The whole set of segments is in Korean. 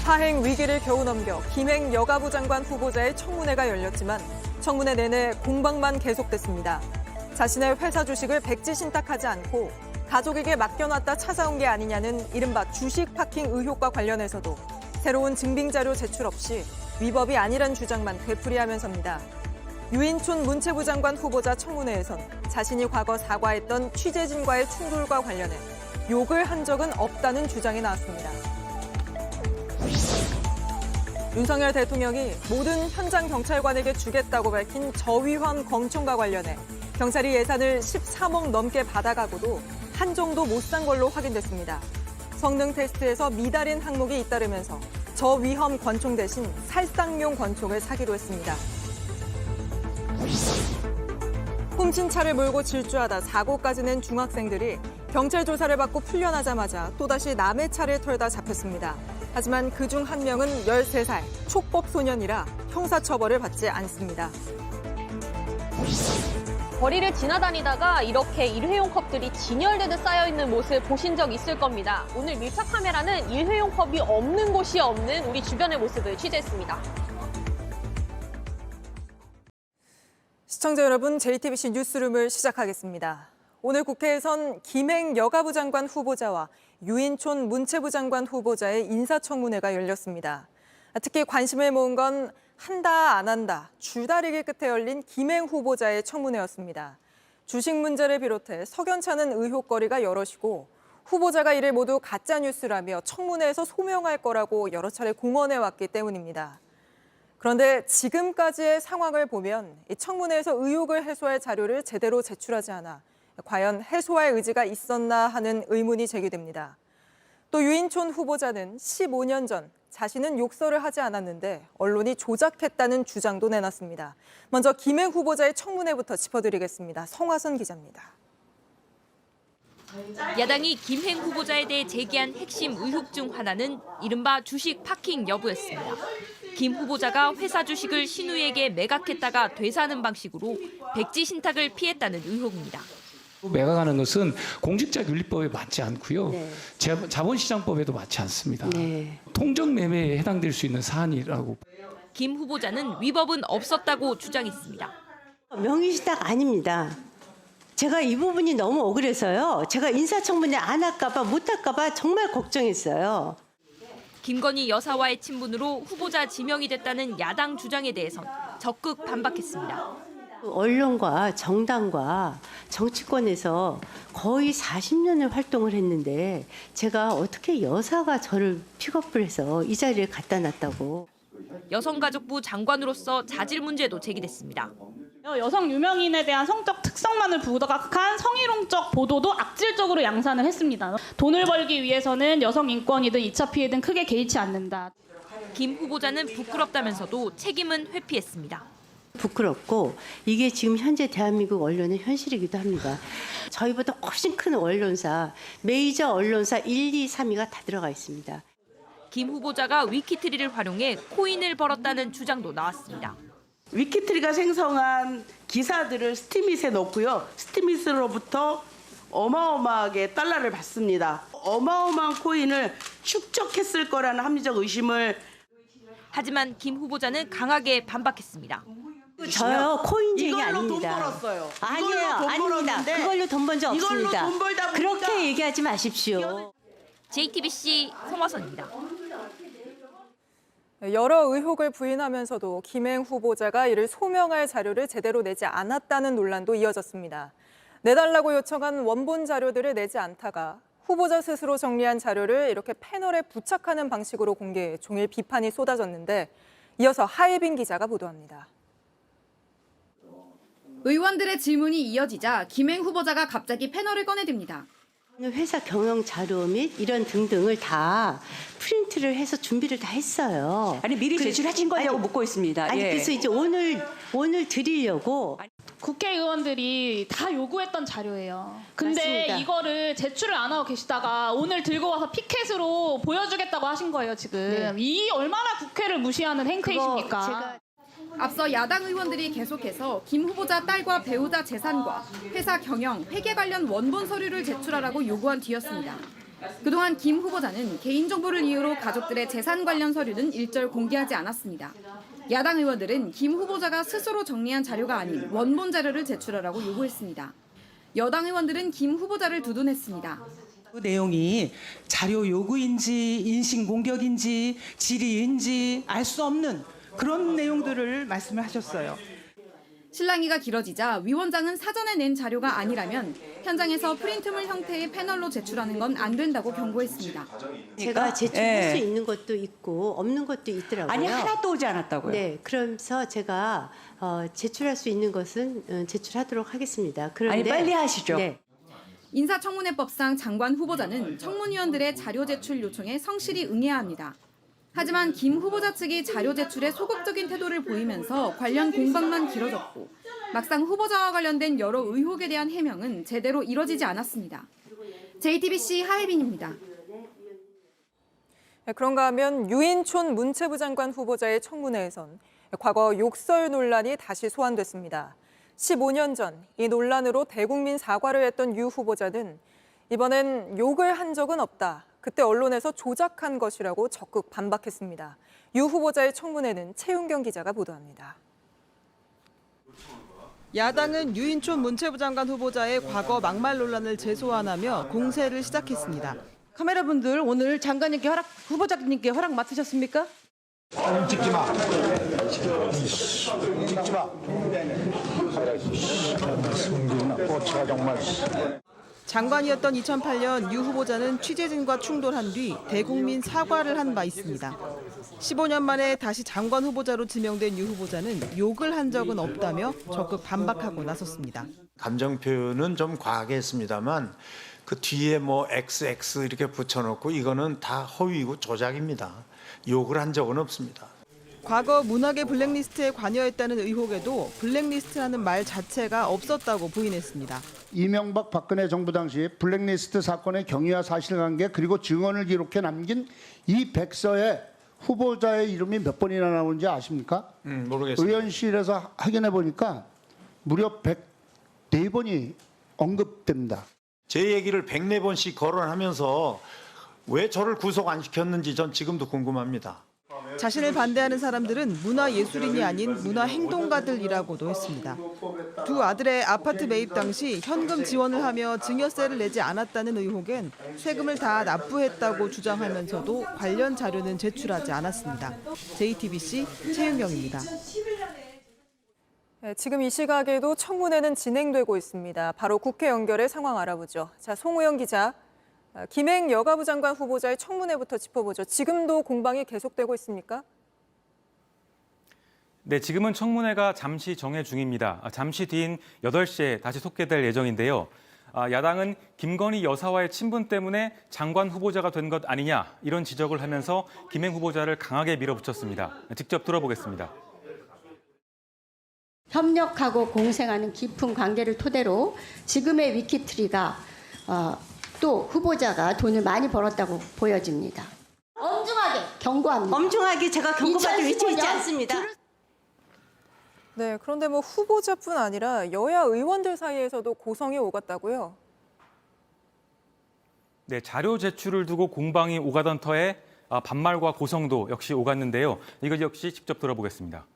파행 위기를 겨우 넘겨 김행 여가부 장관 후보자의 청문회가 열렸지만 청문회 내내 공방만 계속됐습니다. 자신의 회사 주식을 백지 신탁하지 않고 가족에게 맡겨놨다 찾아온 게 아니냐는 이른바 주식 파킹 의혹과 관련해서도 새로운 증빙 자료 제출 없이 위법이 아니란 주장만 되풀이하면서입니다. 유인촌 문체부 장관 후보자 청문회에선 자신이 과거 사과했던 취재진과의 충돌과 관련해 욕을 한 적은 없다는 주장이 나왔습니다. 윤석열 대통령이 모든 현장 경찰관에게 주겠다고 밝힌 저위험 검총과 관련해 경찰이 예산을 13억 넘게 받아가고도 한 종도 못 산 걸로 확인됐습니다. 성능 테스트에서 미달인 항목이 잇따르면서 저위험 권총 대신 살상용 권총을 사기로 했습니다. 훔친 차를 몰고 질주하다 사고까지 낸 중학생들이 경찰 조사를 받고 풀려나자마자 또다시 남의 차를 털다 잡혔습니다. 하지만 그중 한 명은 13살 촉법 소년이라 형사처벌을 받지 않습니다. 거리를 지나다니다가 이렇게 일회용 컵들이 진열되듯 쌓여있는 모습 보신 적 있을 겁니다. 오늘 밀착 카메라는 일회용 컵이 없는 곳이 없는 우리 주변의 모습을 취재했습니다. 시청자 여러분, JTBC 뉴스룸을 시작하겠습니다. 오늘 국회에선 김행 여가부 장관 후보자와 유인촌 문체부 장관 후보자의 인사청문회가 열렸습니다. 특히 관심을 모은 건 한다 안 한다 줄다리기 끝에 열린 김행 후보자의 청문회였습니다. 주식 문제를 비롯해 석연찮은 의혹거리가 여럿이고 후보자가 이를 모두 가짜뉴스라며 청문회에서 소명할 거라고 여러 차례 공언해왔기 때문입니다. 그런데 지금까지의 상황을 보면 이 청문회에서 의혹을 해소할 자료를 제대로 제출하지 않아 과연 해소할 의지가 있었나 하는 의문이 제기됩니다. 또 유인촌 후보자는 15년 전 자신은 욕설을 하지 않았는데 언론이 조작했다는 주장도 내놨습니다. 먼저 김행 후보자의 청문회부터 짚어드리겠습니다. 성화선 기자입니다. 야당이 김행 후보자에 대해 제기한 핵심 의혹 중 하나는 이른바 주식 파킹 여부였습니다. 김 후보자가 회사 주식을 신우에게 매각했다가 되사는 방식으로 백지 신탁을 피했다는 의혹입니다. 매각하는 것은 공직자윤리법에 맞지 않고요. 네. 자본시장법에도 맞지 않습니다. 네. 통정매매에 해당될 수 있는 사안이라고. 김 후보자는 위법은 없었다고 주장했습니다. 명의신탁 아닙니다. 제가 이 부분이 너무 억울해서요. 제가 인사청문회 안 할까 봐 못 할까 봐 정말 걱정했어요. 김건희 여사와의 친분으로 후보자 지명이 됐다는 야당 주장에 대해선 적극 반박했습니다. 언론과 정당과 정치권에서 거의 40년을 활동을 했는데 제가 어떻게 여사가 저를 픽업을 해서 이 자리에 갖다 놨다고. 여성가족부 장관으로서 자질 문제도 제기됐습니다. 여성 유명인에 대한 성적 특성만을 부각한 성희롱적 보도도 악질적으로 양산을 했습니다. 돈을 벌기 위해서는 여성 인권이든 2차 피해든 크게 개의치 않는다. 김 후보자는 부끄럽다면서도 책임은 회피했습니다. 부끄럽고 이게 지금 현재 대한민국 언론의 현실이기도 합니다. 저희보다 훨씬 큰 언론사, 메이저 언론사 1, 2, 3위가 다 들어가 있습니다. 김 후보자가 위키트리를 활용해 코인을 벌었다는 주장도 나왔습니다. 위키트리가 생성한 기사들을 스티밋에 넣고요. 스티밋으로부터 어마어마하게 달러를 받습니다. 어마어마한 코인을 축적했을 거라는 합리적 의심을. 하지만 김 후보자는 강하게 반박했습니다. 저요 코인쟁이 아닙니다. 이걸로 돈 벌었어요. 아니에요, 아닙니다. 그걸로 돈 번 적 없습니다. 돈 벌다 보니까 그렇게 얘기하지 마십시오. JTBC 성화선입니다. 여러 의혹을 부인하면서도 김행 후보자가 이를 소명할 자료를 제대로 내지 않았다는 논란도 이어졌습니다. 내달라고 요청한 원본 자료들을 내지 않다가 후보자 스스로 정리한 자료를 이렇게 패널에 부착하는 방식으로 공개해 종일 비판이 쏟아졌는데 이어서 하예빈 기자가 보도합니다. 의원들의 질문이 이어지자 김행 후보자가 갑자기 패널을 꺼내듭니다. 회사 경영 자료 및 이런 등등을 다 프린트를 해서 준비를 다 했어요. 아니 미리 제출하신 거냐고 묻고 있습니다. 아니 그래서 이제 오늘 드리려고. 국회의원들이 다 요구했던 자료예요. 근데 맞습니다. 이거를 제출을 안 하고 계시다가 오늘 들고 와서 피켓으로 보여주겠다고 하신 거예요, 지금. 네. 이 얼마나 국회를 무시하는 행태이십니까? 앞서 야당 의원들이 계속해서 김 후보자 딸과 배우자 재산과 회사 경영, 회계 관련 원본 서류를 제출하라고 요구한 뒤였습니다. 그동안 김 후보자는 개인정보를 이유로 가족들의 재산 관련 서류는 일절 공개하지 않았습니다. 야당 의원들은 김 후보자가 스스로 정리한 자료가 아닌 원본 자료를 제출하라고 요구했습니다. 여당 의원들은 김 후보자를 두둔했습니다. 그 내용이 자료 요구인지 인신공격인지 질의인지 알 수 없는 그런 내용들을 말씀을 하셨어요. 실랑이가 길어지자 위원장은 사전에 낸 자료가 아니라면 현장에서 프린트물 형태의 패널로 제출하는 건 안 된다고 경고했습니다. 제가 제출할 수 있는 것도 있고 없는 것도 있더라고요. 아니 하나도 오지 않았다고요. 네, 그래서 제가 제출할 수 있는 것은 제출하도록 하겠습니다. 그런데 아니 빨리 하시죠. 네. 인사청문회법상 장관 후보자는 청문위원들의 자료 제출 요청에 성실히 응해야 합니다. 하지만 김 후보자 측이 자료 제출에 소극적인 태도를 보이면서 관련 공방만 길어졌고 막상 후보자와 관련된 여러 의혹에 대한 해명은 제대로 이뤄지지 않았습니다. JTBC 하혜빈입니다. 그런가 하면 유인촌 문체부 장관 후보자의 청문회에선 과거 욕설 논란이 다시 소환됐습니다. 15년 전 이 논란으로 대국민 사과를 했던 유 후보자는 이번엔 욕을 한 적은 없다. 그때 언론에서 조작한 것이라고 적극 반박했습니다. 유 후보자의 청문회는 최윤경 기자가 보도합니다. 야당은 유인촌 문체부 장관 후보자의 과거 막말 논란을 재소환하며 공세를 시작했습니다. 카메라분들 오늘 장관님께 후보자님께 허락 맡으셨습니까? 찍지 마. 찍지 마. 숨기나 뽀치가 정말. 장관이었던 2008년 유 후보자는 취재진과 충돌한 뒤 대국민 사과를 한 바 있습니다. 15년 만에 다시 장관 후보자로 지명된 유 후보자는 욕을 한 적은 없다며 적극 반박하고 나섰습니다. 감정 표현은 좀 과하게 했습니다만 그 뒤에 뭐 XX 이렇게 붙여놓고 이거는 다 허위이고 조작입니다. 욕을 한 적은 없습니다. 과거 문학의 블랙리스트에 관여했다는 의혹에도 블랙리스트라는 말 자체가 없었다고 부인했습니다. 이명박 박근혜 정부 당시 블랙리스트 사건의 경위와 사실관계 그리고 증언을 기록해 남긴 이 백서에 후보자의 이름이 몇 번이나 나오는지 아십니까? 모르겠습니다. 의원실에서 확인해 보니까 무려 104번이 언급됩니다. 제 얘기를 104번씩 거론하면서 왜 저를 구속 안 시켰는지 전 지금도 궁금합니다. 자신을 반대하는 사람들은 문화예술인이 아닌 문화행동가들이라고도 했습니다. 두 아들의 아파트 매입 당시 현금 지원을 하며 증여세를 내지 않았다는 의혹엔 세금을 다 납부했다고 주장하면서도 관련 자료는 제출하지 않았습니다. JTBC 최윤경입니다. 네, 지금 이 시각에도 청문회는 진행되고 있습니다. 바로 국회 연결해 상황 알아보죠. 자, 송우영 기자. 김행 여가부 장관 후보자의 청문회부터 짚어보죠. 지금도 공방이 계속되고 있습니까? 네, 지금은 청문회가 잠시 정회 중입니다. 잠시 뒤인 8시에 다시 속개될 예정인데요. 야당은 김건희 여사와의 친분 때문에 장관 후보자가 된 것 아니냐 이런 지적을 하면서 김행 후보자를 강하게 밀어붙였습니다. 직접 들어보겠습니다. 협력하고 공생하는 깊은 관계를 토대로 지금의 위키트리가 또 후보자가 돈을 많이 벌었다고 보여집니다. 엄중하게 경고합니다. 엄중하게 제가 경고받을 위치에 있지 않습니다. 네, 그런데 뭐 후보자뿐 아니라 여야 의원들 사이에서도 고성이 오갔다고요? 네, 자료 제출을 두고 공방이 오가던 터에 반말과 고성도 역시 오갔는데요. 이것 역시 직접 들어보겠습니다.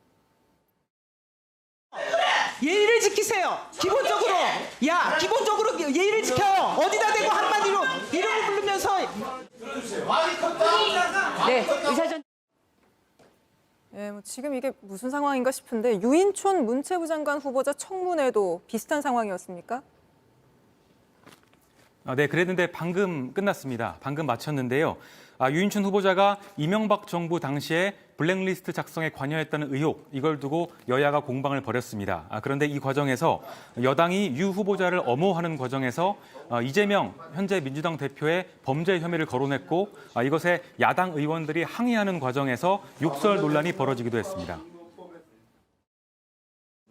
예의를 지키세요. 기본적으로 기본적으로 예의를 지켜요. 어디다 대고 한마디로 이름을 부르면서 네, 의사전. 네, 뭐 지금 이게 무슨 상황인가 싶은데 유인촌 문체부 장관 후보자 청문회도 비슷한 상황이었습니까? 네, 그랬는데 방금 끝났습니다. 방금 마쳤는데요. 유인촌 후보자가 이명박 정부 당시에 블랙리스트 작성에 관여했다는 의혹, 이걸 두고 여야가 공방을 벌였습니다. 그런데 이 과정에서 여당이 유 후보자를 엄호하는 과정에서 이재명 현재 민주당 대표의 범죄 혐의를 거론했고 이것에 야당 의원들이 항의하는 과정에서 욕설 논란이 벌어지기도 했습니다.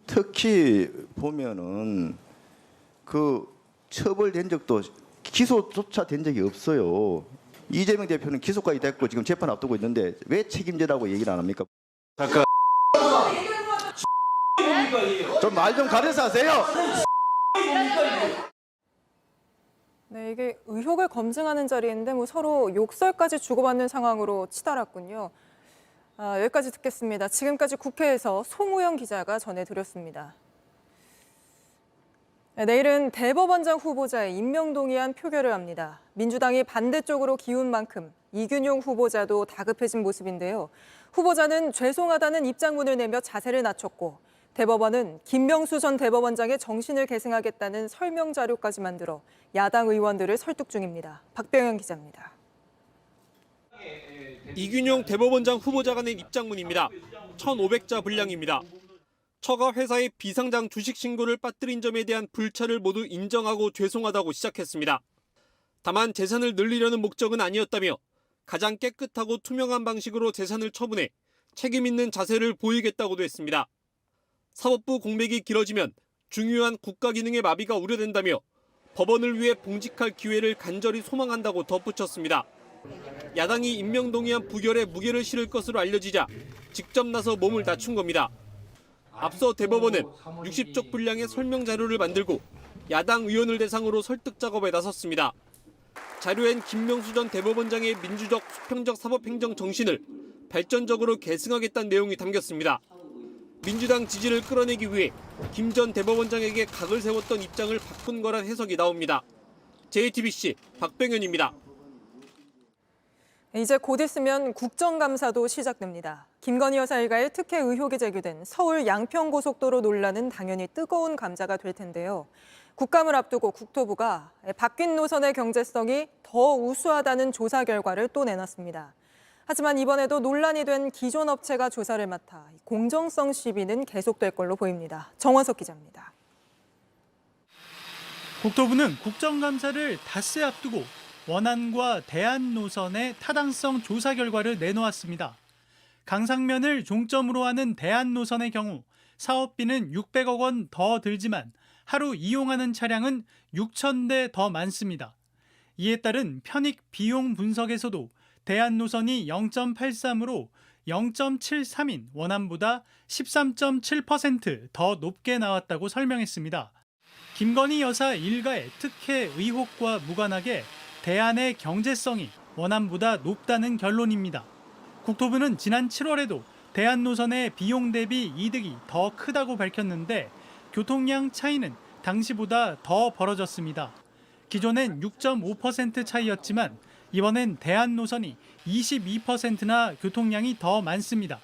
특히 보면은 그 처벌된 적도 기소조차 된 적이 없어요. 이재명 대표는 기소까지 됐고 지금 재판 앞두고 있는데 왜 책임지라고 얘기를 안 합니까? 잠깐 좀 말 좀 가려서 하세요. 네, 이게 의혹을 검증하는 자리인데 서로 욕설까지 주고받는 상황으로 치달았군요. 여기까지 듣겠습니다. 지금까지 국회에서 송우영 기자가 전해드렸습니다. 내일은 대법원장 후보자의 임명동의안 표결을 합니다. 민주당이 반대쪽으로 기운 만큼 이균용 후보자도 다급해진 모습인데요. 후보자는 죄송하다는 입장문을 내며 자세를 낮췄고 대법원은 김명수 전 대법원장의 정신을 계승하겠다는 설명 자료까지 만들어 야당 의원들을 설득 중입니다. 박병현 기자입니다. 이균용 대법원장 후보자가 낸 입장문입니다. 1,500자 분량입니다. 처가 회사의 비상장 주식 신고를 빠뜨린 점에 대한 불찰을 모두 인정하고 죄송하다고 시작했습니다. 다만 재산을 늘리려는 목적은 아니었다며 가장 깨끗하고 투명한 방식으로 재산을 처분해 책임 있는 자세를 보이겠다고도 했습니다. 사법부 공백이 길어지면 중요한 국가 기능의 마비가 우려된다며 법원을 위해 봉직할 기회를 간절히 소망한다고 덧붙였습니다. 야당이 임명동의안 부결에 무게를 실을 것으로 알려지자 직접 나서 몸을 낮춘 겁니다. 앞서 대법원은 60쪽 분량의 설명 자료를 만들고 야당 의원을 대상으로 설득 작업에 나섰습니다. 자료엔 김명수 전 대법원장의 민주적, 수평적 사법행정 정신을 발전적으로 계승하겠다는 내용이 담겼습니다. 민주당 지지를 끌어내기 위해 김 전 대법원장에게 각을 세웠던 입장을 바꾼 거란 해석이 나옵니다. JTBC 박병현입니다. 이제 곧 있으면 국정감사도 시작됩니다. 김건희 여사 일가의 특혜 의혹이 제기된 서울 양평고속도로 논란은 당연히 뜨거운 감자가 될 텐데요. 국감을 앞두고 국토부가 바뀐 노선의 경제성이 더 우수하다는 조사 결과를 또 내놨습니다. 하지만 이번에도 논란이 된 기존 업체가 조사를 맡아 공정성 시비는 계속될 걸로 보입니다. 정원석 기자입니다. 국토부는 국정감사를 닷새 앞두고 원안과 대안 노선의 타당성 조사 결과를 내놓았습니다. 강상면을 종점으로 하는 대안 노선의 경우 사업비는 600억 원 더 들지만 하루 이용하는 차량은 6,000대 더 많습니다. 이에 따른 편익 비용 분석에서도 대안 노선이 0.83으로 0.73인 원안보다 13.7% 더 높게 나왔다고 설명했습니다. 김건희 여사 일가의 특혜 의혹과 무관하게 대안의 경제성이 원안보다 높다는 결론입니다. 국토부는 지난 7월에도 대안 노선의 비용 대비 이득이 더 크다고 밝혔는데 교통량 차이는 당시보다 더 벌어졌습니다. 기존엔 6.5% 차이였지만 이번엔 대안 노선이 22%나 교통량이 더 많습니다.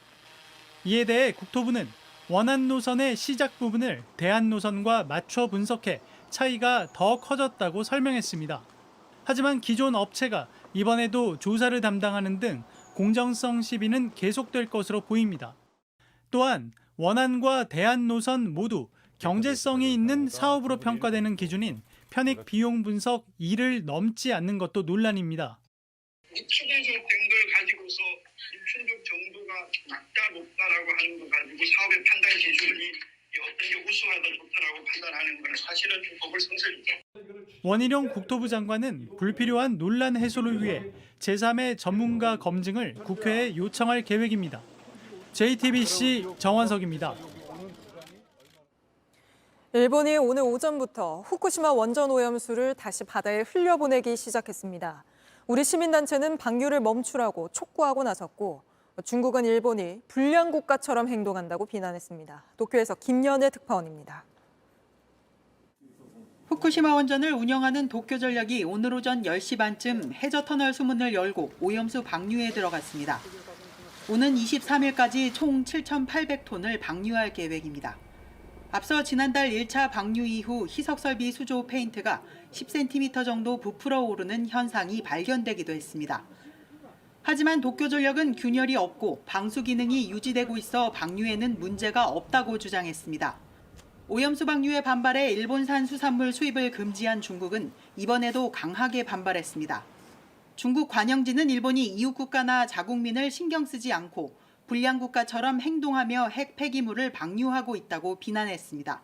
이에 대해 국토부는 원안 노선의 시작 부분을 대안 노선과 맞춰 분석해 차이가 더 커졌다고 설명했습니다. 하지만 기존 업체가 이번에도 조사를 담당하는 등 공정성 시비는 계속될 것으로 보입니다. 또한 원안과 대안 노선 모두 경제성이 있는 사업으로 평가되는 기준인 편익 비용 분석 2를 넘지 않는 것도 논란입니다. 추분석 등을 가지고서 입춘적 정도가 낮다 높다라고 하는 거 가지고 사업의 판단 기준이 어떤 게 우수하다 좋다라고 판단하는 건 사실은 법을 성설이죠. 원희룡 국토부 장관은 불필요한 논란 해소를 위해 제3의 전문가 검증을 국회에 요청할 계획입니다. JTBC 정원석입니다. 일본이 오늘 오전부터 후쿠시마 원전 오염수를 다시 바다에 흘려보내기 시작했습니다. 우리 시민단체는 방류를 멈추라고 촉구하고 나섰고 중국은 일본이 불량 국가처럼 행동한다고 비난했습니다. 도쿄에서 김연애 특파원입니다. 후쿠시마 원전을 운영하는 도쿄전력이 오늘 오전 10시 반쯤 해저터널 수문을 열고 오염수 방류에 들어갔습니다. 오는 23일까지 총 7,800톤을 방류할 계획입니다. 앞서 지난달 1차 방류 이후 희석설비 수조 페인트가 10cm 정도 부풀어 오르는 현상이 발견되기도 했습니다. 하지만 도쿄전력은 균열이 없고 방수 기능이 유지되고 있어 방류에는 문제가 없다고 주장했습니다. 오염수 방류에 반발해 일본산 수산물 수입을 금지한 중국은 이번에도 강하게 반발했습니다. 중국 관영지는 일본이 이웃 국가나 자국민을 신경 쓰지 않고 불량 국가처럼 행동하며 핵 폐기물을 방류하고 있다고 비난했습니다.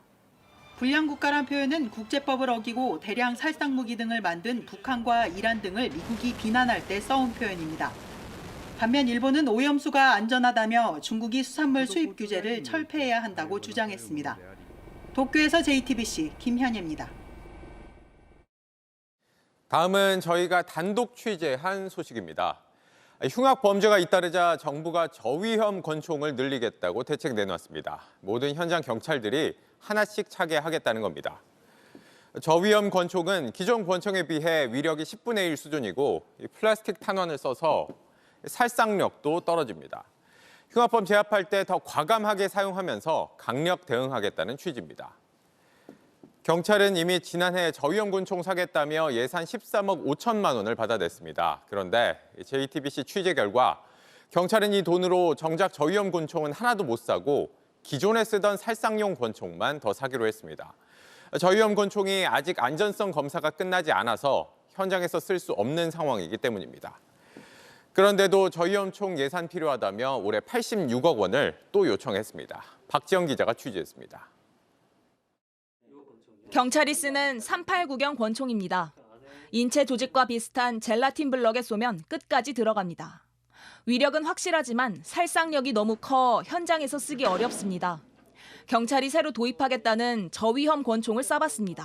불량 국가란 표현은 국제법을 어기고 대량 살상 무기 등을 만든 북한과 이란 등을 미국이 비난할 때 써온 표현입니다. 반면 일본은 오염수가 안전하다며 중국이 수산물 수입 규제를 철폐해야 한다고 주장했습니다. 도쿄에서 JTBC 김현예입니다. 다음은 저희가 단독 취재한 소식입니다. 흉악 범죄가 잇따르자 정부가 저위험 권총을 늘리겠다고 대책 내놨습니다. 모든 현장 경찰들이 하나씩 차게 하겠다는 겁니다. 저위험 권총은 기존 권총에 비해 위력이 10분의 1 수준이고 플라스틱 탄환을 써서 살상력도 떨어집니다. 흉악범 제압할 때 더 과감하게 사용하면서 강력 대응하겠다는 취지입니다. 경찰은 이미 지난해 저위험 권총 사겠다며 예산 13억 5천만 원을 받아냈습니다. 그런데 JTBC 취재 결과 경찰은 이 돈으로 정작 저위험 권총은 하나도 못 사고 기존에 쓰던 살상용 권총만 더 사기로 했습니다. 저위험 권총이 아직 안전성 검사가 끝나지 않아서 현장에서 쓸 수 없는 상황이기 때문입니다. 그런데도 저위험총 예산 필요하다며 올해 86억 원을 또 요청했습니다. 박지영 기자가 취재했습니다. 경찰이 쓰는 389경 권총입니다. 인체 조직과 비슷한 젤라틴 블럭에 쏘면 끝까지 들어갑니다. 위력은 확실하지만 살상력이 너무 커 현장에서 쓰기 어렵습니다. 경찰이 새로 도입하겠다는 저위험 권총을 쏴봤습니다.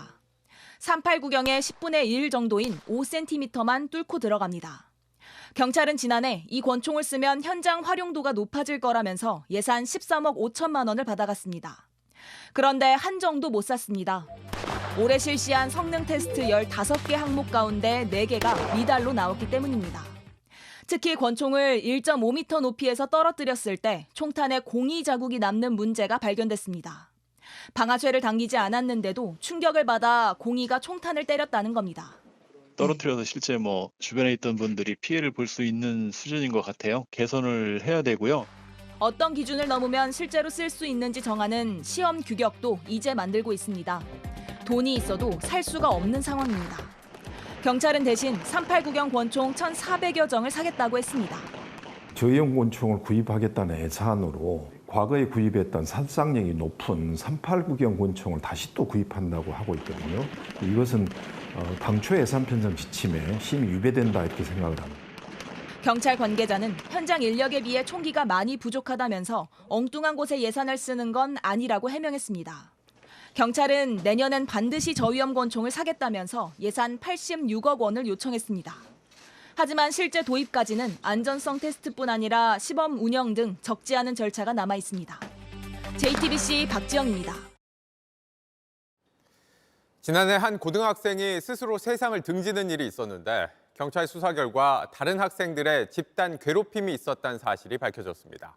389경의 10분의 1 정도인 5cm만 뚫고 들어갑니다. 경찰은 지난해 이 권총을 쓰면 현장 활용도가 높아질 거라면서 예산 13억 5천만 원을 받아갔습니다. 그런데 한정도 못 샀습니다. 올해 실시한 성능 테스트 15개 항목 가운데 4개가 미달로 나왔기 때문입니다. 특히 권총을 1.5m 높이에서 떨어뜨렸을 때 총탄에 공이 자국이 남는 문제가 발견됐습니다. 방아쇠를 당기지 않았는데도 충격을 받아 공이가 총탄을 때렸다는 겁니다. 떨어뜨려서 실제 주변에 있던 분들이 피해를 볼 수 있는 수준인 것 같아요. 개선을 해야 되고요. 어떤 기준을 넘으면 실제로 쓸 수 있는지 정하는 시험 규격도 이제 만들고 있습니다. 돈이 있어도 살 수가 없는 상황입니다. 경찰은 대신 389경 권총 1,400여 정을 사겠다고 했습니다. 저위험 권총을 구입하겠다는 예산으로 과거에 구입했던 살상력이 높은 389경 권총을 다시 또 구입한다고 하고 있거든요. 이것은 당초 예산 편성 지침에 심히 위배된다 이렇게 생각을 합니다. 경찰 관계자는 현장 인력에 비해 총기가 많이 부족하다면서 엉뚱한 곳에 예산을 쓰는 건 아니라고 해명했습니다. 경찰은 내년엔 반드시 저위험 권총을 사겠다면서 예산 86억 원을 요청했습니다. 하지만 실제 도입까지는 안전성 테스트뿐 아니라 시범 운영 등 적지 않은 절차가 남아 있습니다. JTBC 박지영입니다. 지난해 한 고등학생이 스스로 세상을 등지는 일이 있었는데 경찰 수사 결과 다른 학생들의 집단 괴롭힘이 있었다는 사실이 밝혀졌습니다.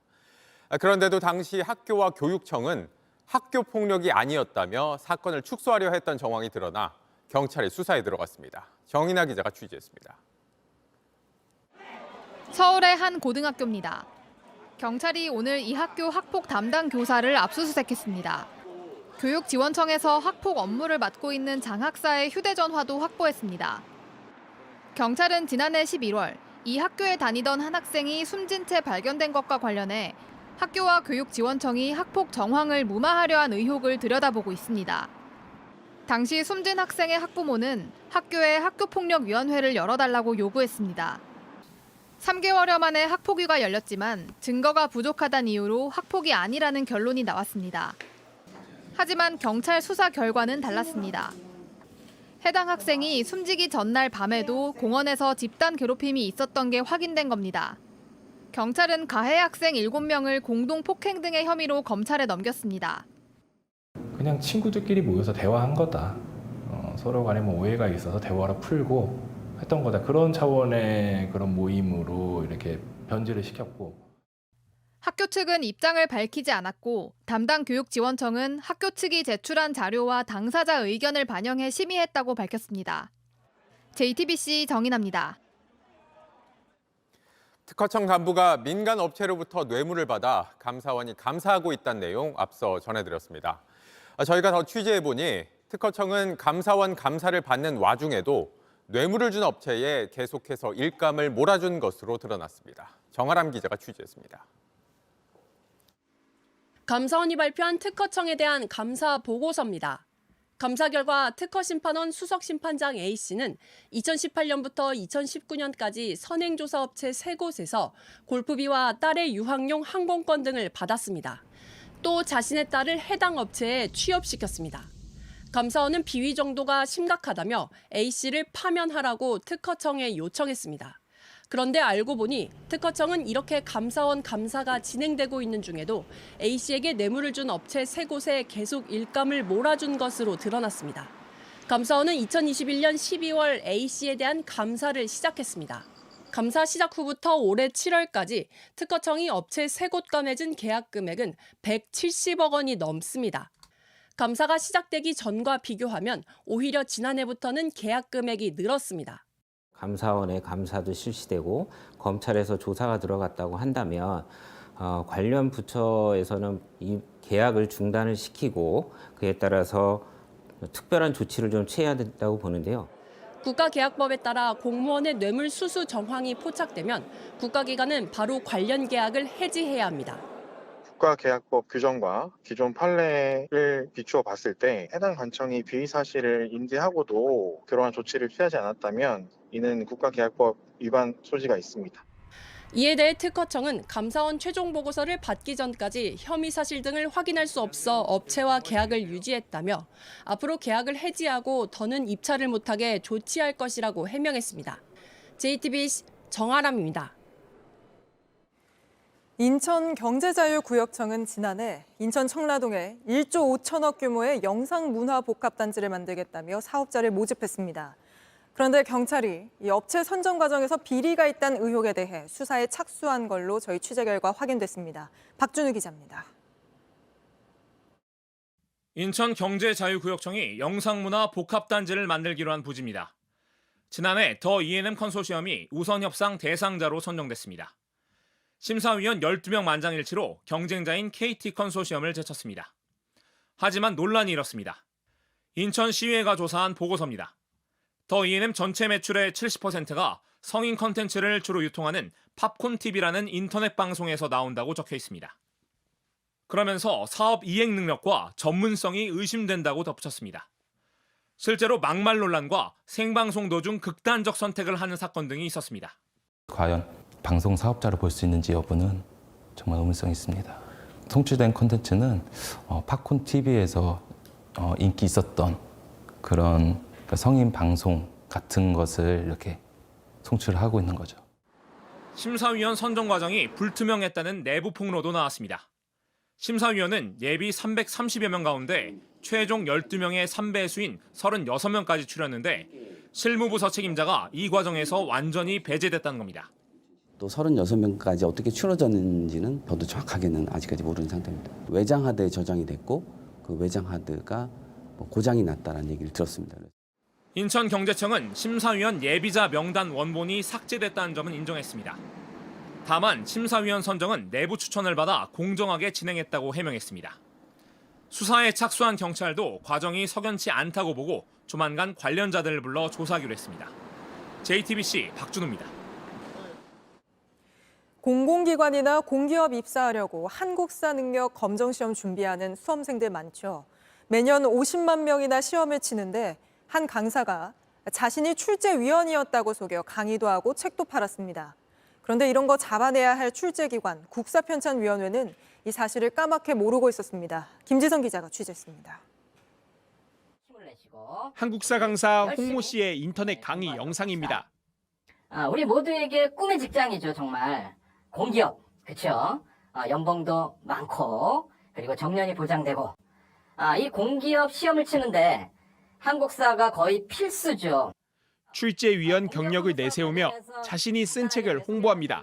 그런데도 당시 학교와 교육청은 학교 폭력이 아니었다며 사건을 축소하려 했던 정황이 드러나 경찰이 수사에 들어갔습니다. 정인아 기자가 취재했습니다. 서울의 한 고등학교입니다. 경찰이 오늘 이 학교 학폭 담당 교사를 압수수색했습니다. 교육지원청에서 학폭 업무를 맡고 있는 장학사의 휴대전화도 확보했습니다. 경찰은 지난해 11월 이 학교에 다니던 한 학생이 숨진 채 발견된 것과 관련해 학교와 교육지원청이 학폭 정황을 무마하려 한 의혹을 들여다보고 있습니다. 당시 숨진 학생의 학부모는 학교에 학교폭력위원회를 열어달라고 요구했습니다. 3개월여 만에 학폭위가 열렸지만 증거가 부족하다는 이유로 학폭이 아니라는 결론이 나왔습니다. 하지만 경찰 수사 결과는 달랐습니다. 해당 학생이 숨지기 전날 밤에도 공원에서 집단 괴롭힘이 있었던 게 확인된 겁니다. 경찰은 가해 학생 7명을 공동 폭행 등의 혐의로 검찰에 넘겼습니다. 그냥 친구들끼리 모여서 대화한 거다. 서로 간에 오해가 있어서 대화로 풀고 했던 거다. 그런 차원의 그런 모임으로 이렇게 변질을 시켰고. 학교 측은 입장을 밝히지 않았고 담당 교육지원청은 학교 측이 제출한 자료와 당사자 의견을 반영해 심의했다고 밝혔습니다. JTBC 정인아입니다. 특허청 간부가 민간 업체로부터 뇌물을 받아 감사원이 감사하고 있다는 내용 앞서 전해드렸습니다. 저희가 더 취재해보니 특허청은 감사원 감사를 받는 와중에도 뇌물을 준 업체에 계속해서 일감을 몰아준 것으로 드러났습니다. 정아람 기자가 취재했습니다. 감사원이 발표한 특허청에 대한 감사 보고서입니다. 감사 결과 특허심판원 수석심판장 A씨는 2018년부터 2019년까지 선행조사업체 3곳에서 골프비와 딸의 유학용 항공권 등을 받았습니다. 또 자신의 딸을 해당 업체에 취업시켰습니다. 감사원은 비위 정도가 심각하다며 A씨를 파면하라고 특허청에 요청했습니다. 그런데 알고 보니 특허청은 이렇게 감사원 감사가 진행되고 있는 중에도 A씨에게 뇌물을 준 업체 3곳에 계속 일감을 몰아준 것으로 드러났습니다. 감사원은 2021년 12월 A씨에 대한 감사를 시작했습니다. 감사 시작 후부터 올해 7월까지 특허청이 업체 3곳과 맺은 계약 금액은 170억 원이 넘습니다. 감사가 시작되기 전과 비교하면 오히려 지난해부터는 계약 금액이 늘었습니다. 감사원의 감사도 실시되고 검찰에서 조사가 들어갔다고 한다면 관련 부처에서는 이 계약을 중단을 시키고 그에 따라서 특별한 조치를 좀 취해야 된다고 보는데요. 국가계약법에 따라 공무원의 뇌물 수수 정황이 포착되면 국가기관은 바로 관련 계약을 해지해야 합니다. 국가계약법 규정과 기존 판례를 비추어 봤을 때 해당 관청이 비위 사실을 인지하고도 그러한 조치를 취하지 않았다면 이는 국가계약법 위반 소지가 있습니다. 이에 대해 특허청은 감사원 최종 보고서를 받기 전까지 혐의 사실 등을 확인할 수 없어 업체와 계약을 유지했다며 앞으로 계약을 해지하고 더는 입찰을 못하게 조치할 것이라고 해명했습니다. JTBC 정아람입니다. 인천경제자유구역청은 지난해 인천 청라동에 1조 5천억 규모의 영상문화복합단지를 만들겠다며 사업자를 모집했습니다. 그런데 경찰이 이 업체 선정 과정에서 비리가 있다는 의혹에 대해 수사에 착수한 걸로 저희 취재 결과 확인됐습니다. 박준우 기자입니다. 인천경제자유구역청이 영상문화 복합단지를 만들기로 한 부지입니다. 지난해 더 E&M 컨소시엄이 우선협상 대상자로 선정됐습니다. 심사위원 12명 만장일치로 경쟁자인 KT 컨소시엄을 제쳤습니다. 하지만 논란이 일었습니다. 인천시의회가 조사한 보고서입니다. 더 E&M 전체 매출의 70%가 성인 컨텐츠를 주로 유통하는 팝콘TV라는 인터넷 방송에서 나온다고 적혀 있습니다. 그러면서 사업 이행 능력과 전문성이 의심된다고 덧붙였습니다. 실제로 막말 논란과 생방송 도중 극단적 선택을 하는 사건 등이 있었습니다. 과연 방송 사업자로 볼 수 있는지 여부는 정말 의문성이 있습니다. 송출된 콘텐츠는 팝콘TV에서 인기 있었던 그런 성인 방송 같은 것을 이렇게 송출하고 있는 거죠. 심사위원 선정 과정이 불투명했다는 내부 폭로도 나왔습니다. 심사위원은 예비 330여 명 가운데 최종 12명의 3배수인 36명까지 추렸는데 실무부서 책임자가 이 과정에서 완전히 배제됐다는 겁니다. 또 36명까지 어떻게 추려졌는지는 저도 정확하게는 아직까지 모르는 상태입니다. 외장 하드에 저장이 됐고 그 외장 하드가 고장이 났다는 얘기를 들었습니다. 인천경제청은 심사위원 예비자 명단 원본이 삭제됐다는 점은 인정했습니다. 다만 심사위원 선정은 내부 추천을 받아 공정하게 진행했다고 해명했습니다. 수사에 착수한 경찰도 과정이 석연치 않다고 보고 조만간 관련자들을 불러 조사하기로 했습니다. JTBC 박준우입니다. 공공기관이나 공기업 입사하려고 한국사 능력 검정시험 준비하는 수험생들 많죠. 매년 50만 명이나 시험을 치는데 한 강사가 자신이 출제위원이었다고 속여 강의도 하고 책도 팔았습니다. 그런데 이런 거 잡아내야 할 출제기관 국사편찬위원회는 이 사실을 까맣게 모르고 있었습니다. 김지성 기자가 취재했습니다. 한국사 강사 홍모 씨의 인터넷 강의 영상입니다. 우리 모두에게 꿈의 직장이죠, 정말. 공기업, 그렇죠? 연봉도 많고 그리고 정년이 보장되고 이 공기업 시험을 치는데 한국사가 거의 필수죠. 출제위원 경력을 내세우며 자신이 쓴 책을 홍보합니다.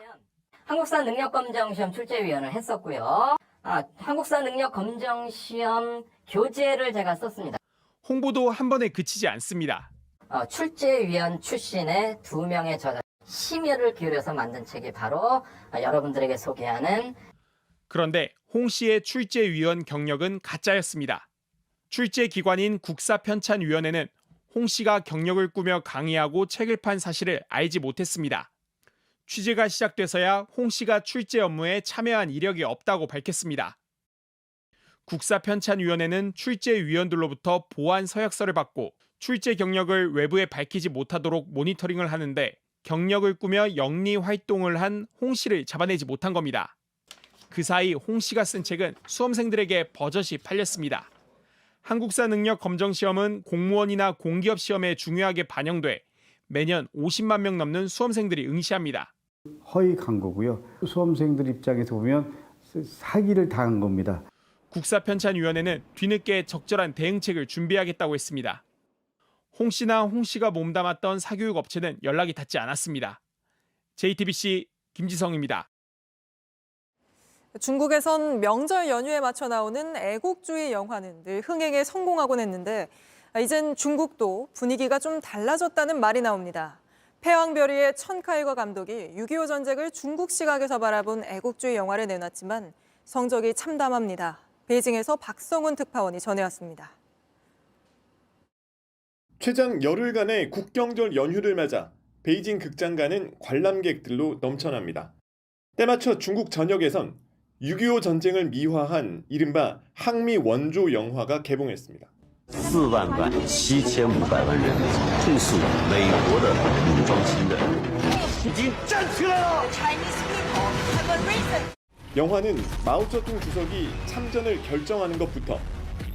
한국사 능력검정시험 출제위원을 했었고요. 한국사 능력검정시험 교재를 제가 썼습니다. 홍보도 한 번에 그치지 않습니다. 출제위원 출신의 2명의 저자 심혈을 기울여서 만든 책이 바로 여러분들에게 소개하는. 그런데 홍 씨의 출제위원 경력은 가짜였습니다. 출제기관인 국사편찬위원회는 홍 씨가 경력을 꾸며 강의하고 책을 판 사실을 알지 못했습니다. 취재가 시작돼서야 홍 씨가 출제 업무에 참여한 이력이 없다고 밝혔습니다. 국사편찬위원회는 출제위원들로부터 보안 서약서를 받고 출제 경력을 외부에 밝히지 못하도록 모니터링을 하는데 경력을 꾸며 영리 활동을 한 홍 씨를 잡아내지 못한 겁니다. 그 사이 홍 씨가 쓴 책은 수험생들에게 버젓이 팔렸습니다. 한국사 능력 검정 시험은 공무원이나 공기업 시험에 중요하게 반영돼 매년 50만 명 넘는 수험생들이 응시합니다. 허위 광고고요. 수험생들 입장에서 보면 사기를 당한 겁니다. 국사편찬위원회는 뒤늦게 적절한 대응책을 준비하겠다고 했습니다. 홍 씨나 홍 씨가 몸담았던 사교육 업체는 연락이 닿지 않았습니다. JTBC 김지성입니다. 중국에선 명절 연휴에 맞춰 나오는 애국주의 영화는 늘 흥행에 성공하곤 했는데 이젠 중국도 분위기가 좀 달라졌다는 말이 나옵니다. 패왕별이의 천카이거 감독이 6.25 전쟁을 중국 시각에서 바라본 애국주의 영화를 내놨지만 성적이 참담합니다. 베이징에서 박성훈 특파원이 전해왔습니다. 최장 열흘간의 국경절 연휴를 맞아 베이징 극장가는 관람객들로 넘쳐납니다. 때맞춰 중국 전역에선 6.25 전쟁을 미화한 이른바 항미 원조 영화가 개봉했습니다. 4万 7,500万人痛诉美国的武装侵略已经站起来了。 영화는 마오쩌둥 주석이 참전을 결정하는 것부터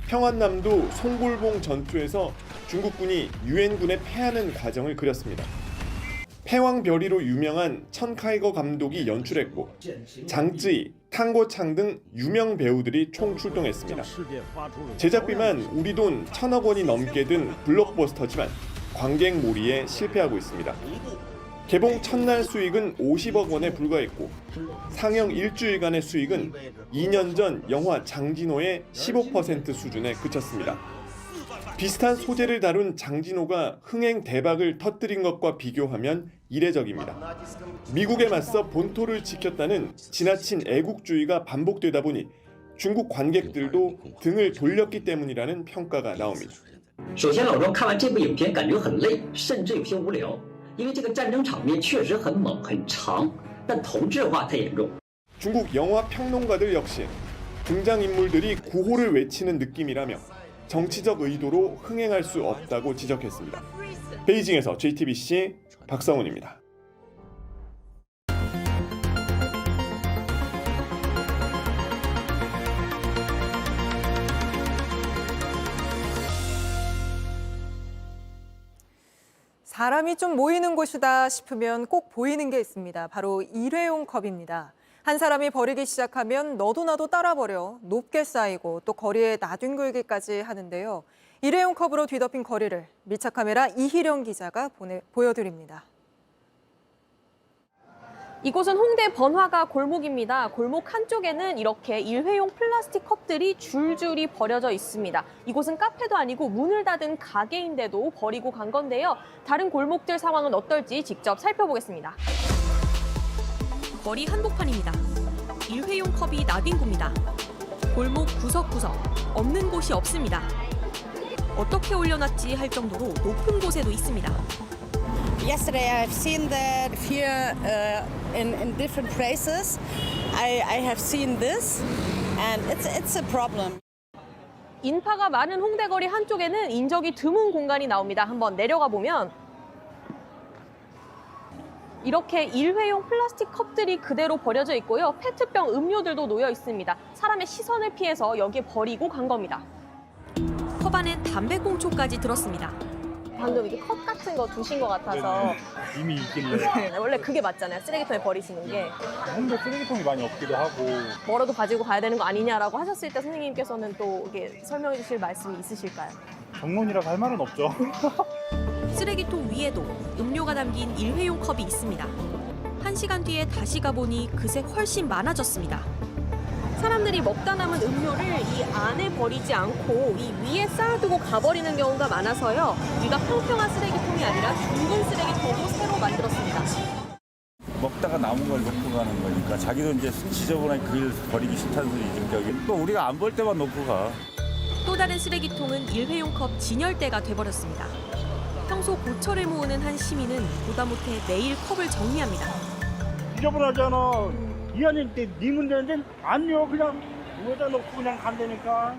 평안남도 송골봉 전투에서 중국군이 유엔군에 패하는 과정을 그렸습니다. 패왕별이로 유명한 천카이거 감독이 연출했고 장쯔이, 탕고창 등 유명 배우들이 총 출동했습니다. 제작비만 우리 돈 1,000억 원이 넘게 든 블록버스터지만 관객몰이에 실패하고 있습니다. 개봉 첫날 수익은 50억 원에 불과했고 상영 일주일간의 수익은 2년 전 영화 장진호의 15% 수준에 그쳤습니다. 비슷한 소재를 다룬 장진호가 흥행 대박을 터뜨린 것과 비교하면 이례적입니다. 미국에 맞서 본토를 지켰다는 지나친 애국주의가 반복되다 보니 중국 관객들도 등을 돌렸기 때문이라는 평가가 나옵니다. 首先老庄看完这部影片感觉很累，甚至有些无聊，因为这个战争场面确实很猛很长，但同质化太严重。 중국 영화 평론가들 역시 등장인물들이 구호를 외치는 느낌이라며 정치적 의도로 흥행할 수 없다고 지적했습니다. 베이징에서 JTBC 박성훈입니다. 사람이 좀 모이는 곳이다 싶으면 꼭 보이는 게 있습니다. 바로 일회용 컵입니다. 한 사람이 버리기 시작하면 너도 나도 따라 버려 높게 쌓이고 또 거리에 나뒹굴기까지 하는데요. 일회용 컵으로 뒤덮인 거리를 밀착카메라 이희령 기자가 보여드립니다. 이곳은 홍대 번화가 골목입니다. 골목 한쪽에는 이렇게 일회용 플라스틱 컵들이 줄줄이 버려져 있습니다. 이곳은 카페도 아니고 문을 닫은 가게인데도 버리고 간 건데요. 다른 골목들 상황은 어떨지 직접 살펴보겠습니다. 거리 한복판입니다. 일회용 컵이 나뒹굽니다. 골목 구석구석 없는 곳이 없습니다. 어떻게 올려놨지 할 정도로 높은 곳에도 있습니다. Yesterday I've seen that here in different places. I have seen this and it's a problem. 인파가 많은 홍대거리 한쪽에는 인적이 드문 공간이 나옵니다. 한번 내려가 보면 이렇게 일회용 플라스틱 컵들이 그대로 버려져 있고요. 페트병 음료들도 놓여 있습니다. 사람의 시선을 피해서 여기에 버리고 간 겁니다. 컵 안엔 담배꽁초까지 들었습니다. 방금 이게 컵 같은 거 두신 것 같아서 이미 있길래. 원래 그게 맞잖아요. 쓰레기통에 버리시는 게. 근데 쓰레기통이 많이 없기도 하고. 뭐라도 가지고 가야 되는 거 아니냐라고 하셨을 때 선생님께서는 또 이게 설명해 주실 말씀이 있으실까요? 정론이라서 할 말은 없죠. 쓰레기통 위에도 음료가 담긴 일회용 컵이 있습니다. 1시간 뒤에 다시 가보니 그새 훨씬 많아졌습니다. 사람들이 먹다 남은 음료를 이 안에 버리지 않고 이 위에 쌓아두고 가버리는 경우가 많아서요. 위가 평평한 쓰레기통이 아니라 둥근 쓰레기통으로 새로 만들었습니다. 먹다가 남은 걸 놓고 가는 거니까 자기도 이제 지저분하게 그걸 버리기 싫다는 소리지. 여기 또 우리가 안 볼 때만 놓고 가. 또 다른 쓰레기통은 일회용 컵 진열대가 돼버렸습니다. 평소 고철을 모으는 한 시민은 보다 못해 매일 컵을 정리합니다. 지저분하잖아. 이 안에 네 문제인데 아니요. 그냥 여기다 놓고 그냥 간다니까.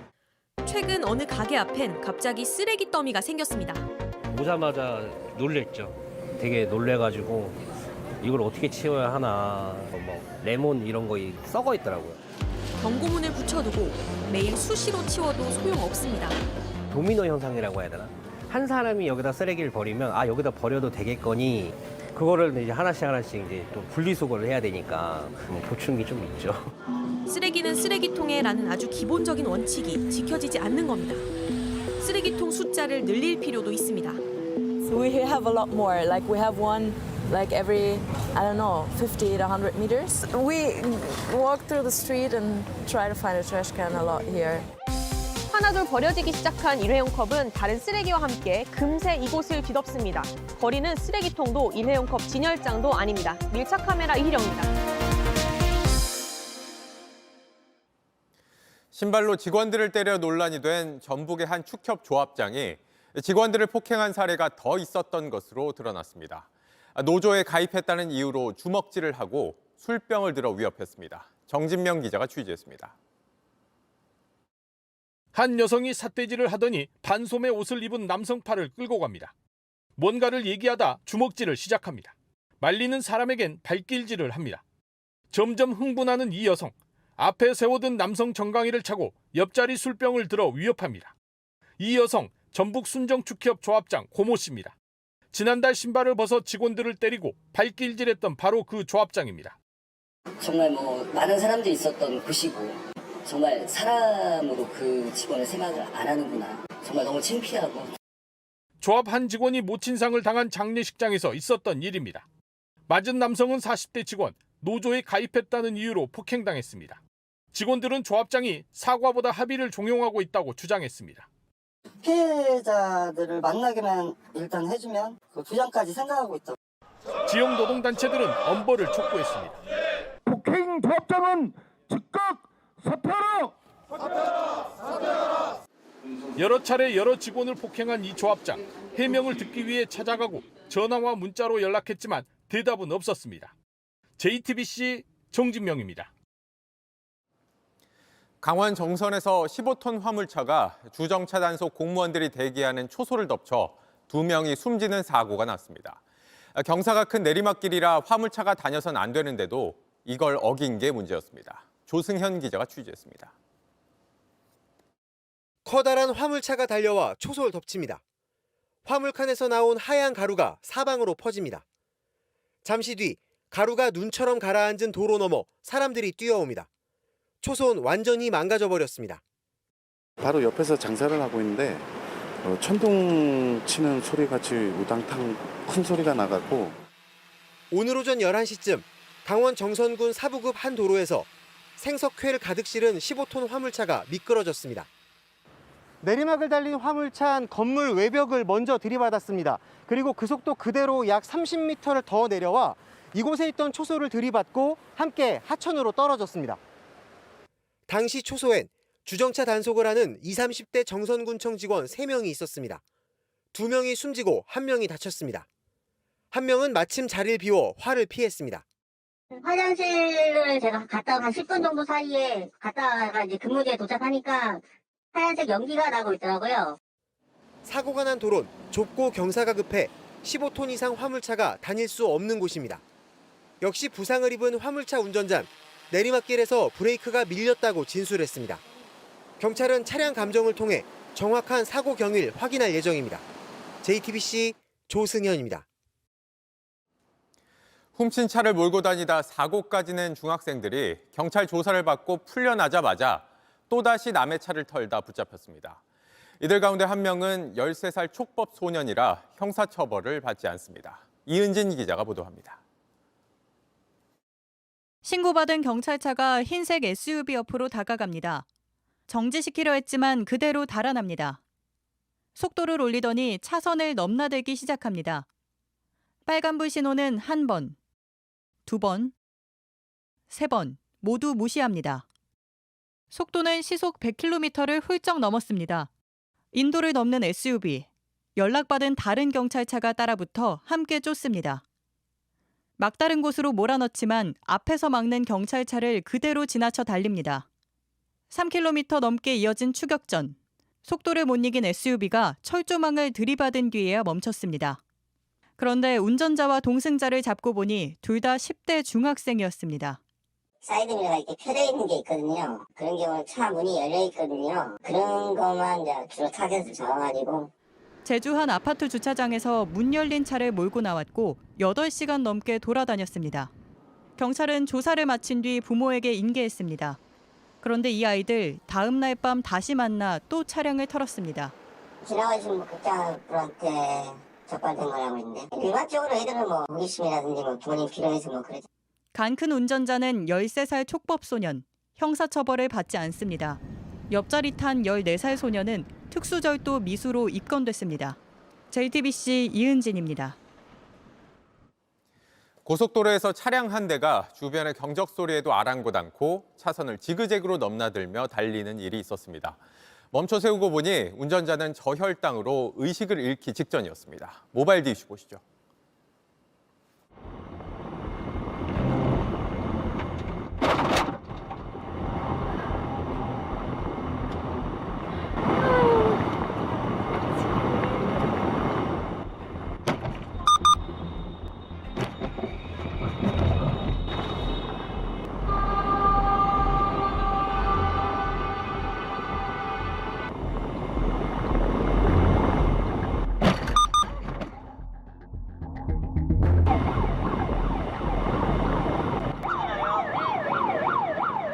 최근 어느 가게 앞엔 갑자기 쓰레기 더미가 생겼습니다. 오자마자 놀랬죠. 되게 놀래가지고 이걸 어떻게 치워야 하나. 뭐 레몬 이런 거 썩어 있더라고요. 경고문을 붙여두고 매일 수시로 치워도 소용없습니다. 도미노 현상이라고 해야 되나? 한 사람이 여기다 쓰레기를 버리면 아 여기다 버려도 되겠거니 그거를 이제 하나씩 이제 또 분리수거를 해야 되니까 고충이 좀 있죠. 쓰레기는 쓰레기통에라는 아주 기본적인 원칙이 지켜지지 않는 겁니다. 쓰레기통 숫자를 늘릴 필요도 있습니다. So we have a lot more. Like we have one like every, I don't know, 50 to 100 meters. We walk through the street and try to find a trash can a lot here. 하나둘 버려지기 시작한 일회용 컵은 다른 쓰레기와 함께 금세 이곳을 뒤덮습니다. 버리는 쓰레기통도 일회용 컵 진열장도 아닙니다. 밀착 카메라 이희령입니다. 신발로 직원들을 때려 논란이 된 전북의 한 축협 조합장이 직원들을 폭행한 사례가 더 있었던 것으로 드러났습니다. 노조에 가입했다는 이유로 주먹질을 하고 술병을 들어 위협했습니다. 정진명 기자가 취재했습니다. 한 여성이 삿대질을 하더니 반소매 옷을 입은 남성 팔을 끌고 갑니다. 뭔가를 얘기하다 주먹질을 시작합니다. 말리는 사람에겐 발길질을 합니다. 점점 흥분하는 이 여성. 앞에 세워둔 남성 정강이를 차고 옆자리 술병을 들어 위협합니다. 이 여성 전북 순정축협 조합장 고모 씨입니다. 지난달 신발을 벗어 직원들을 때리고 발길질했던 바로 그 조합장입니다. 정말 많은 사람들이 있었던 곳이고 정말 사람으로 그 직원을 생각을 안 하는구나. 정말 너무 창피하고. 조합 한 직원이 모친상을 당한 장례식장에서 있었던 일입니다. 맞은 남성은 40대 직원, 노조에 가입했다는 이유로 폭행당했습니다. 직원들은 조합장이 사과보다 합의를 종용하고 있다고 주장했습니다. 피해자들을 만나게만 일단 해주면 그 부장까지 생각하고 있다고. 지역 노동단체들은 엄벌을 촉구했습니다. 폭행 조합장은 즉각 사퇴하라! 여러 차례 여러 직원을 폭행한 이 조합장, 해명을 듣기 위해 찾아가고 전화와 문자로 연락했지만 대답은 없었습니다. JTBC 정진명입니다. 강원 정선에서 15톤 화물차가 주정차 단속 공무원들이 대기하는 초소를 덮쳐 2명이 숨지는 사고가 났습니다. 경사가 큰 내리막길이라 화물차가 다녀선 안 되는데도 이걸 어긴 게 문제였습니다. 조승현 기자가 취재했습니다. 커다란 화물차가 달려와 초소를 덮칩니다. 화물칸에서 나온 하얀 가루가 사방으로 퍼집니다. 잠시 뒤 가루가 눈처럼 가라앉은 도로 너머 사람들이 뛰어옵니다. 초소는 완전히 망가져버렸습니다. 바로 옆에서 장사를 하고 있는데 천둥 치는 소리같이 우당탕 큰 소리가 나갖고 오늘 오전 11시쯤 강원 정선군 사부급 한 도로에서 생석회를 가득 실은 15톤 화물차가 미끄러졌습니다. 내리막을 달린 화물차는 건물 외벽을 먼저 들이받았습니다. 그리고 그 속도 그대로 약 30m를 더 내려와 이곳에 있던 초소를 들이받고 함께 하천으로 떨어졌습니다. 당시 초소엔 주정차 단속을 하는 20, 30대 정선군청 직원 3명이 있었습니다. 2명이 숨지고 1명이 다쳤습니다. 1명은 마침 자리를 비워 화를 피했습니다. 화장실을 제가 갔다 한 10분 정도 사이에 갔다가 이제 근무지에 도착하니까 하얀색 연기가 나고 있더라고요. 사고가 난 도로는 좁고 경사가 급해 15톤 이상 화물차가 다닐 수 없는 곳입니다. 역시 부상을 입은 화물차 운전자는 내리막길에서 브레이크가 밀렸다고 진술했습니다. 경찰은 차량 감정을 통해 정확한 사고 경위를 확인할 예정입니다. JTBC 조승현입니다. 훔친 차를 몰고 다니다 사고까지 낸 중학생들이 경찰 조사를 받고 풀려나자마자 또다시 남의 차를 털다 붙잡혔습니다. 이들 가운데 한 명은 13살 촉법 소년이라 형사처벌을 받지 않습니다. 이은진 기자가 보도합니다. 신고받은 경찰차가 흰색 SUV 옆으로 다가갑니다. 정지시키려 했지만 그대로 달아납니다. 속도를 올리더니 차선을 넘나들기 시작합니다. 빨간불 신호는 1번, 2번, 3번 모두 무시합니다. 속도는 시속 100km를 훌쩍 넘었습니다. 인도를 넘는 SUV, 연락받은 다른 경찰차가 따라붙어 함께 쫓습니다. 막다른 곳으로 몰아넣지만 앞에서 막는 경찰차를 그대로 지나쳐 달립니다. 3km 넘게 이어진 추격전. 속도를 못 이긴 SUV가 철조망을 들이받은 뒤에야 멈췄습니다. 그런데 운전자와 동승자를 잡고 보니 둘 다 10대 중학생이었습니다. 사이드미러가 이렇게 펴져 있는 게 있거든요. 그런 경우는 차 문이 열려 있거든요. 그런 것만 이제 주로 타겟을 잡아가지고. 제주 한 아파트 주차장에서 문 열린 차를 몰고 나왔고 8시간 넘게 돌아다녔습니다. 경찰은 조사를 마친 뒤 부모에게 인계했습니다. 그런데 이 아이들 다음 날 밤 다시 만나 또 차량을 털었습니다. 지나가시는 극장분한테 적발된 거라고 했는데 일반적으로 애들은 뭐 호기심이라든지 뭐 부모님 필요해서 뭐 그러죠. 간 큰 운전자는 13살 촉법 소년, 형사처벌을 받지 않습니다. 옆자리 탄 14살 소년은 특수절도 미수로 입건됐습니다. JTBC 이은진입니다. 고속도로에서 차량 한 대가 주변의 경적 소리에도 아랑곳 않고 차선을 지그재그로 넘나들며 달리는 일이 있었습니다. 멈춰 세우고 보니 운전자는 저혈당으로 의식을 잃기 직전이었습니다. 모바일 이슈 보시죠.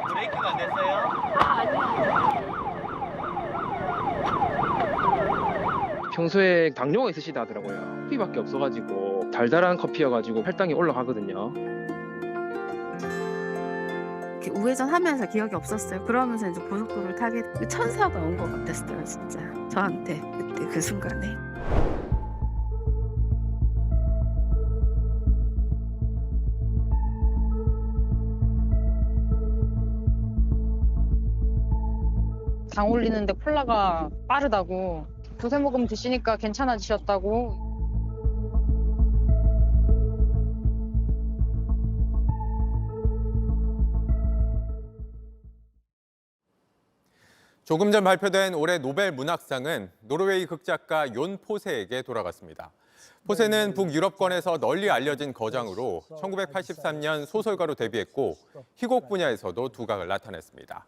브레이크가 안 됐어요? 평소에 당뇨가 있으시다 하더라고요. 커피밖에 없어가지고 달달한 커피여가지고 혈당이 올라가거든요. 우회전 하면서 기억이 없었어요. 그러면서 이제 고속도로를 타게 천사가 온 것 같았어요, 진짜. 저한테 그때 그 순간에. 당 올리는데 콜라가 빠르다고 두세 모금 드시니까 괜찮아지셨다고. 조금 전 발표된 올해 노벨 문학상은 노르웨이 극작가 욘 포세에게 돌아갔습니다. 포세는 북유럽권에서 널리 알려진 거장으로 1983년 소설가로 데뷔했고 희곡 분야에서도 두각을 나타냈습니다.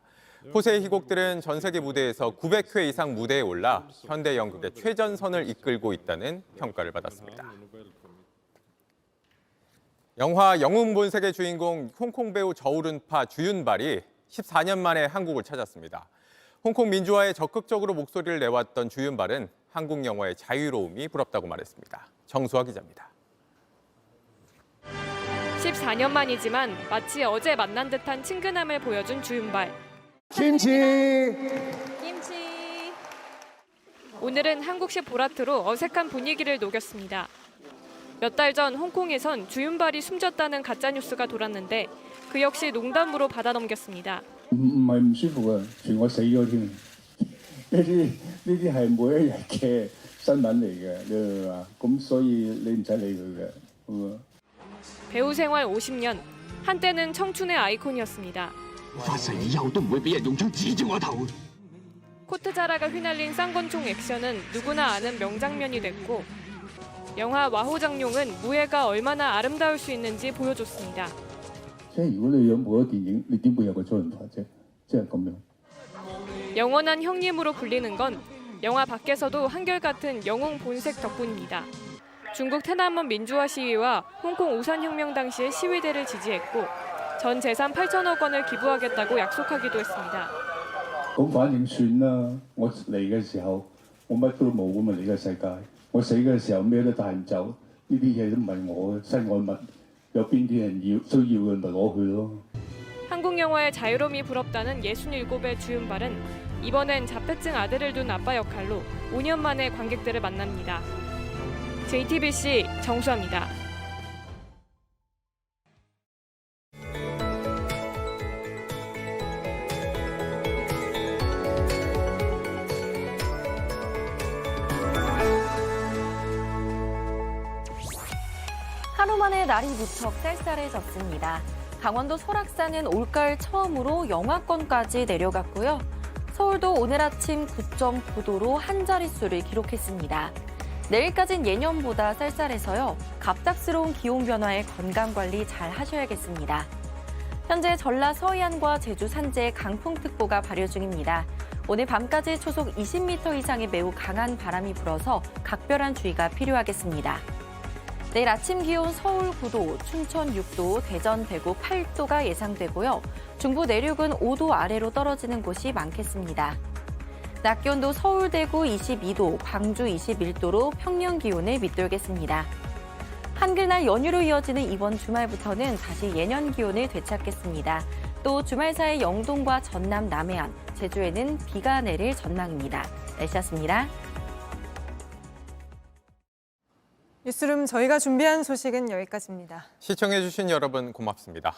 포세의 희곡들은 전 세계 무대에서 900회 이상 무대에 올라 현대 연극의 최전선을 이끌고 있다는 평가를 받았습니다. 영화 영웅 본색의 주인공 홍콩 배우 저우른파 주윤발이 14년 만에 한국을 찾았습니다. 홍콩 민주화에 적극적으로 목소리를 내왔던 주윤발은 한국 영화의 자유로움이 부럽다고 말했습니다. 정수아 기자입니다. 14년 만이지만 마치 어제 만난 듯한 친근함을 보여준 주윤발. 김치. 오늘은 한국식 보라트로 어색한 분위기를 녹였습니다. 몇 달 전 홍콩에선 주윤발이 숨졌다는 가짜뉴스가 돌았는데 그 역시 농담으로 받아넘겼습니다. 唔係唔舒服啊，全我死咗添。呢啲係每一日嘅新聞嚟嘅，你明嘛？咁所以你唔使理佢嘅。 배우 생활 50년, 한때는 청춘의 아이콘이었습니다. 發誓以後都唔會俾人用槍指住我頭。 코트 자라가 휘날린 쌍권총 액션은 누구나 아는 명장면이 됐고 영화 와호장룡은 무예가 얼마나 아름다울 수 있는지 보여줬습니다. 即係如果你有冇咗電影，你點會有個周潤發啫？即係咁樣。 영원한 형님으로 불리는 건 영화 밖에서도 한결같은 영웅 본색 덕분입니다. 중국 테난먼 민주화 시위와 홍콩 우산혁명 당시의 시위대를 지지했고 전 재산 8천억 원을 기부하겠다고 약속하기도 했습니다. 咁反正算啦，我嚟嘅時候我乜都冇咁啊！你嘅世界，我死嘅時候咩都帶唔走，呢啲嘢都唔係我嘅身外物，有邊啲人要需要嘅咪攞去咯。 한국 영화의 자유로움이 부럽다는 67의 주윤발은 이번엔 자폐증 아들을 둔 아빠 역할로 5년 만에 관객들을 만납니다. JTBC 정수아입니다. 하루 만에 날이 무척 쌀쌀해졌습니다. 강원도 설악산은 올가을 처음으로 영하권까지 내려갔고요. 서울도 오늘 아침 9.9도로 한 자릿수를 기록했습니다. 내일까진 예년보다 쌀쌀해서요. 갑작스러운 기온 변화에 건강관리 잘 하셔야겠습니다. 현재 전라 서해안과 제주 산지에 강풍특보가 발효 중입니다. 오늘 밤까지 초속 20m 이상의 매우 강한 바람이 불어서 각별한 주의가 필요하겠습니다. 내일 아침 기온 서울 9도, 춘천 6도, 대전, 대구 8도가 예상되고요. 중부 내륙은 5도 아래로 떨어지는 곳이 많겠습니다. 낮 기온도 서울, 대구 22도, 광주 21도로 평년 기온을 밑돌겠습니다. 한글날 연휴로 이어지는 이번 주말부터는 다시 예년 기온을 되찾겠습니다. 또 주말 사이 영동과 전남, 남해안, 제주에는 비가 내릴 전망입니다. 날씨였습니다. 뉴스룸 저희가 준비한 소식은 여기까지입니다. 시청해주신 여러분 고맙습니다.